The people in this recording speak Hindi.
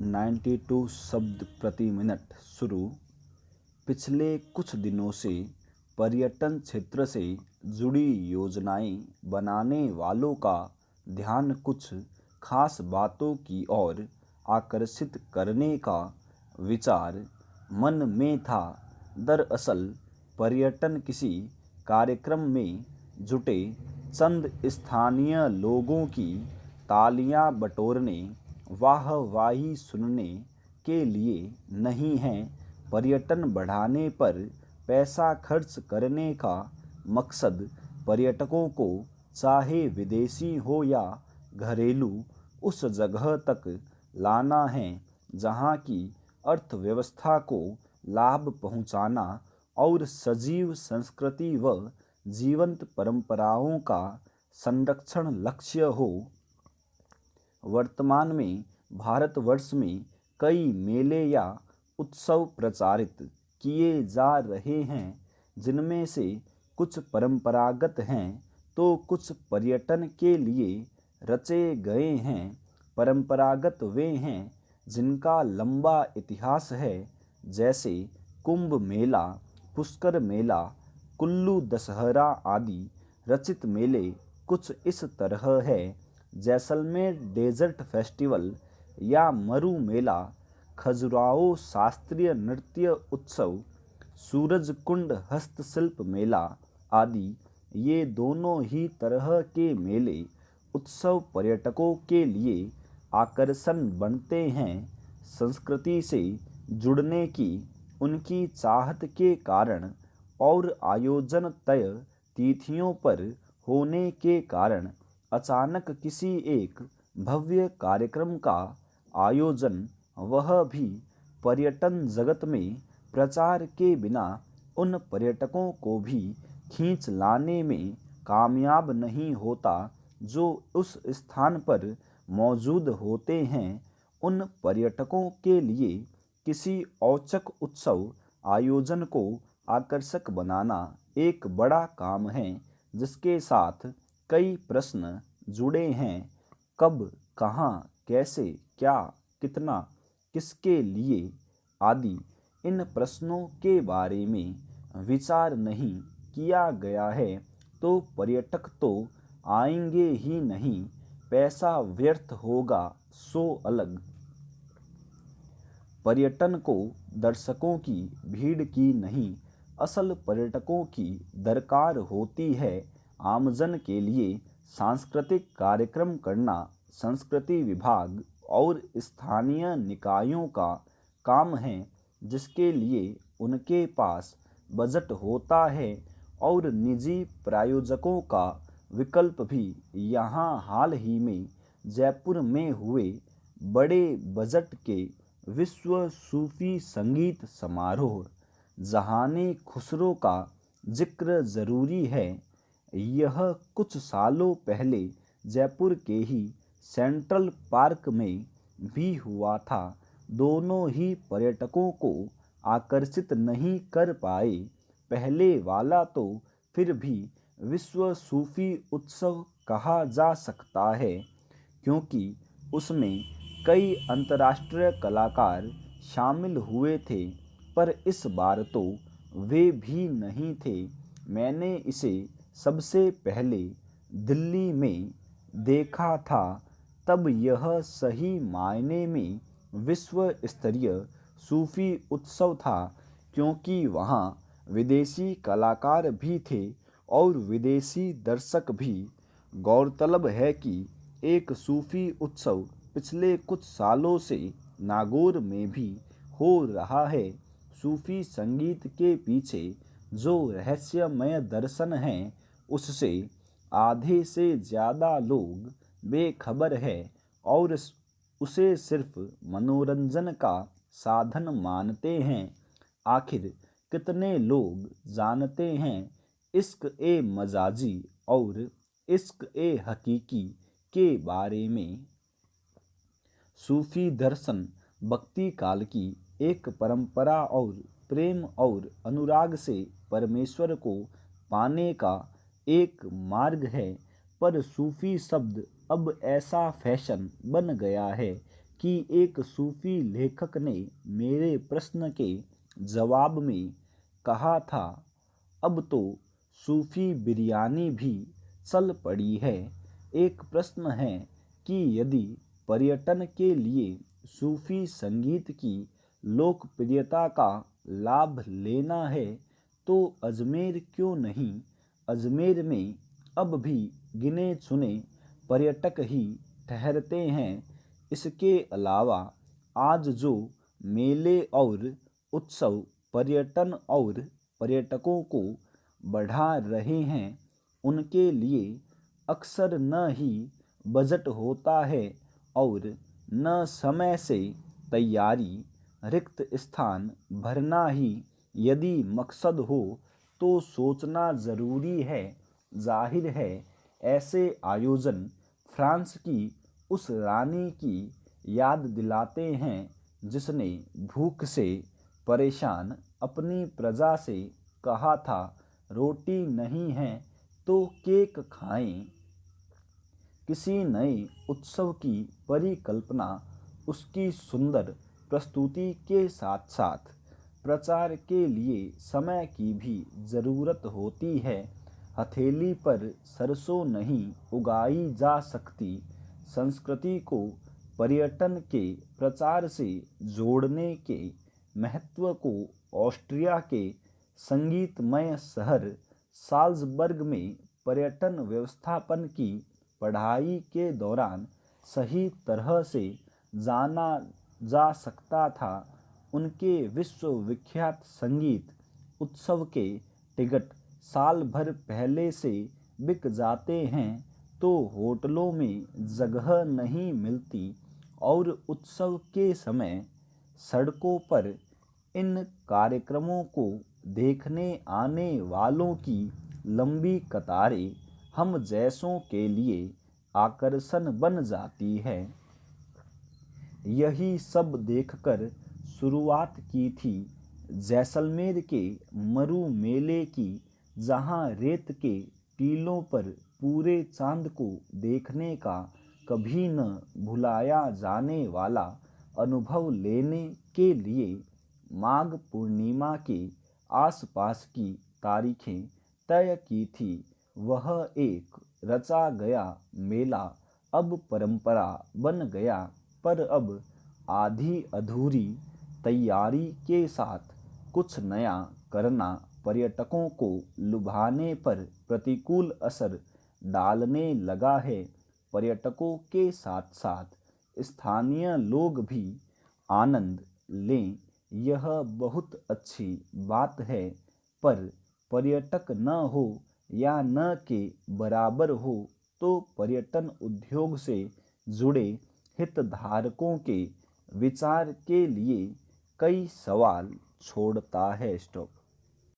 92 शब्द प्रति मिनट शुरू। पिछले कुछ दिनों से पर्यटन क्षेत्र से जुड़ी योजनाएं बनाने वालों का ध्यान कुछ खास बातों की ओर आकर्षित करने का विचार मन में था। दरअसल पर्यटन किसी कार्यक्रम में जुटे चंद स्थानीय लोगों की तालियां बटोरने, वाहवाही सुनने के लिए नहीं है। पर्यटन बढ़ाने पर पैसा खर्च करने का मकसद पर्यटकों को, चाहे विदेशी हो या घरेलू, उस जगह तक लाना है जहां की अर्थव्यवस्था को लाभ पहुंचाना और सजीव संस्कृति व जीवंत परंपराओं का संरक्षण लक्ष्य हो। वर्तमान में भारतवर्ष में कई मेले या उत्सव प्रचारित किए जा रहे हैं, जिनमें से कुछ परंपरागत हैं तो कुछ पर्यटन के लिए रचे गए हैं। परंपरागत वे हैं जिनका लंबा इतिहास है, जैसे कुंभ मेला, पुष्कर मेला, कुल्लू दशहरा आदि। रचित मेले कुछ इस तरह है: जैसलमेर डेजर्ट फेस्टिवल या मरु मेला, खजुराहो शास्त्रीय नृत्य उत्सव, सूरजकुंड हस्तशिल्प मेला आदि। ये दोनों ही तरह के मेले उत्सव पर्यटकों के लिए आकर्षण बनते हैं। संस्कृति से जुड़ने की उनकी चाहत के कारण और आयोजन तय तिथियों पर होने के कारण अचानक किसी एक भव्य कार्यक्रम का आयोजन, वह भी पर्यटन जगत में प्रचार के बिना, उन पर्यटकों को भी खींच लाने में कामयाब नहीं होता जो उस स्थान पर मौजूद होते हैं। उन पर्यटकों के लिए किसी औचक उत्सव आयोजन को आकर्षक बनाना एक बड़ा काम है, जिसके साथ कई प्रश्न जुड़े हैं। कब, कहाँ, कैसे, क्या, कितना, किसके लिए आदि। इन प्रश्नों के बारे में विचार नहीं किया गया है तो पर्यटक तो आएंगे ही नहीं, पैसा व्यर्थ होगा सो अलग। पर्यटन को दर्शकों की भीड़ की नहीं, असल पर्यटकों की दरकार होती है। आमजन के लिए सांस्कृतिक कार्यक्रम करना संस्कृति विभाग और स्थानीय निकायों का काम है, जिसके लिए उनके पास बजट होता है और निजी प्रायोजकों का विकल्प भी। यहाँ हाल ही में जयपुर में हुए बड़े बजट के विश्व सूफी संगीत समारोह जहाने खुसरो का जिक्र जरूरी है। यह कुछ सालों पहले जयपुर के ही सेंट्रल पार्क में भी हुआ था। दोनों ही पर्यटकों को आकर्षित नहीं कर पाए। पहले वाला तो फिर भी विश्व सूफी उत्सव कहा जा सकता है, क्योंकि उसमें कई अंतर्राष्ट्रीय कलाकार शामिल हुए थे, पर इस बार तो वे भी नहीं थे। मैंने इसे सबसे पहले दिल्ली में देखा था, तब यह सही मायने में विश्व स्तरीय सूफी उत्सव था, क्योंकि वहाँ विदेशी कलाकार भी थे और विदेशी दर्शक भी। गौरतलब है कि एक सूफी उत्सव पिछले कुछ सालों से नागौर में भी हो रहा है। सूफी संगीत के पीछे जो रहस्यमय दर्शन है, उससे आधे से ज़्यादा लोग बेखबर है और उसे सिर्फ मनोरंजन का साधन मानते हैं। आखिर कितने लोग जानते हैं इश्क ए मजाजी और इश्क ए हकीकी के बारे में? सूफी दर्शन भक्ति काल की एक परंपरा और प्रेम और अनुराग से परमेश्वर को पाने का एक मार्ग है। पर सूफी शब्द अब ऐसा फैशन बन गया है कि एक सूफी लेखक ने मेरे प्रश्न के जवाब में कहा था, अब तो सूफी बिरयानी भी चल पड़ी है। एक प्रश्न है कि यदि पर्यटन के लिए सूफी संगीत की लोकप्रियता का लाभ लेना है तो अजमेर क्यों नहीं। अजमेर में अब भी गिने चुने पर्यटक ही ठहरते हैं। इसके अलावा आज जो मेले और उत्सव पर्यटन और पर्यटकों को बढ़ा रहे हैं उनके लिए अक्सर न ही बजट होता है और न समय से तैयारी। रिक्त स्थान भरना ही यदि मकसद हो तो सोचना ज़रूरी है। जाहिर है ऐसे आयोजन फ्रांस की उस रानी की याद दिलाते हैं जिसने भूख से परेशान अपनी प्रजा से कहा था, रोटी नहीं है तो केक खाएं। किसी नए उत्सव की परिकल्पना उसकी सुंदर प्रस्तुति के साथ साथ प्रचार के लिए समय की भी ज़रूरत होती है। हथेली पर सरसों नहीं उगाई जा सकती। संस्कृति को पर्यटन के प्रचार से जोड़ने के महत्व को ऑस्ट्रिया के संगीतमय शहर साल्ज़बर्ग में पर्यटन व्यवस्थापन की पढ़ाई के दौरान सही तरह से जाना जा सकता था। उनके विश्वविख्यात संगीत उत्सव के टिकट साल भर पहले से बिक जाते हैं तो होटलों में जगह नहीं मिलती और उत्सव के समय सड़कों पर इन कार्यक्रमों को देखने आने वालों की लंबी कतारें हम जैसों के लिए आकर्षण बन जाती है। यही सब देखकर शुरुआत की थी जैसलमेर के मरु मेले की, जहां रेत के टीलों पर पूरे चांद को देखने का कभी न भुलाया जाने वाला अनुभव लेने के लिए माघ पूर्णिमा के आसपास की तारीखें तय की थी। वह एक रचा गया मेला अब परंपरा बन गया, पर अब आधी अधूरी तैयारी के साथ कुछ नया करना पर्यटकों को लुभाने पर प्रतिकूल असर डालने लगा है। पर्यटकों के साथ साथ स्थानीय लोग भी आनंद लें, यह बहुत अच्छी बात है, पर पर्यटक न हो या न के बराबर हो तो पर्यटन उद्योग से जुड़े हितधारकों के विचार के लिए कई सवाल छोड़ता है। स्टॉप।